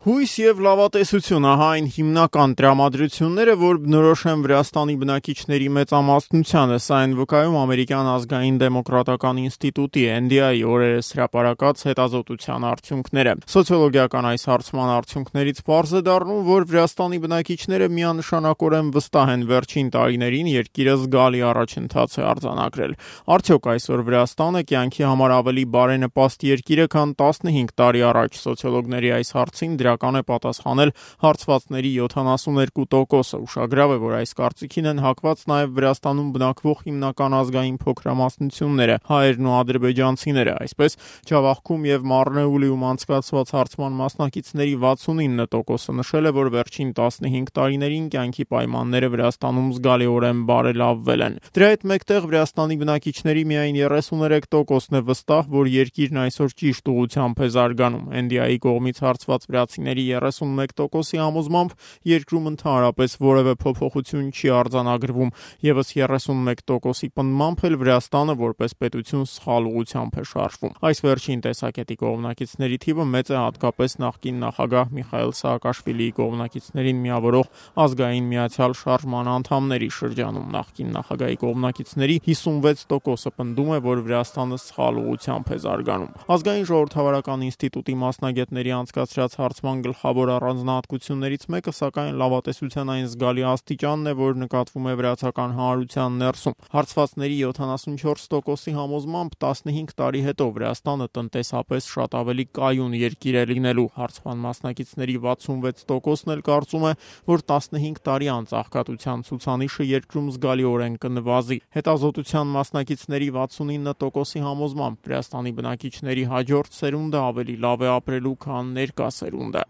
Հույս եւ լավատեսություն, ահա այն հիմնական տրամադրությունները, որ բնորոշ են Վրաստանի բնակիչների մեծամասնությանը, սա են վկայում ամերիկյան ազգային դեմոկրատական ինստիտուտի NDI օրերս հրապարակած հետազոտության արդյունքները։ Սոցիոլոգիական այս հարցման արդյունքներից պարզ է դառնում, որ Վրաստանի բնակիչները միանշանակորեն վստահ են վերջին տարիներին երկիրը զգալի առաջընթաց է արձանագրել։ Արդյոք այսօր Վրաստանը կյանքի համար ավելի բարենպաստ երկիր է, քան 15 տարի առաջ։ Սոցիոլոգների այս հարցին դրական է պատասխանել հարցվածների 72%-ը։ Ուշագրավ է, որ այս կարծիքին են հակված նաև Վրաստանում բնակվող հիմնական ազգային փոքրամասնությունները՝ հայերն ու ադրբեջանցիները։ Այսպես, Ջավախքում եւ Մարնեուլիում անցկացված հարցման մասնակիցների 69%-ը նշել է, որ վերջին 15 տարիներին կյանքի պայմանները Վրաստանում զգալիորեն բարելավվել են։ Դրա հետ մեկտեղ Վրաստանի բնակիչների միայն 33%-ն է վստահ, որ երկիրն այսօր ճիշտ ուղղությամբ է զարգանում։ NDI-ի կողմից հարցված վրացիների 31%-ի համոզմամբ երկրում ընդհանրապես որևէ փոփոխություն չի արձանագրվում, եւս 31%-ի պնդմամբ էլ Վրաստանը որպես պետություն սխալ ուղղությամբ է շարժվում։ Այս վերջին տեսակետի կողմնակիցների թիվը մեծ է հատկապես նախկին նախագահ Միխայիլ Սաակաշվիլիի կողմնակիցներին միավորող ազգային միացյալ շարժման անդամների շրջանում։ Նախկին նախագահի կողմնակիցների 56%-ը պնդում է, որ Վրաստանը սխալ ուղղությամբ է զարգանում։ Ազգային ժողովրդավարական ինստիտուտի մասնագետների անցկացրած հարցման գլխավոր առանձնահատկություններից մեկը, սակայն, լավատեսության այն զգալի աստիճանն է, որ նկատվում է վրացական հանրության ներսում։ Հարցվածների 74%-ի համոզմամբ 15 տարի հետո Վրաստանը տնտեսապես շատ ավելի կայուն երկիր է լինելու։ Հարցման մասնակիցների 66%-ն էլ կարծում է, որ 15 տարի անց աղքատության ցուցանիշը երկրում զգալիորեն կնվազի։ Հետազոտության մասնակիցների 69%-ի համոզմամբ Վրաստանի բնակիչների հաջորդ սերունդը ավելի լավ է ապրելու, քան ներկա սերունդը։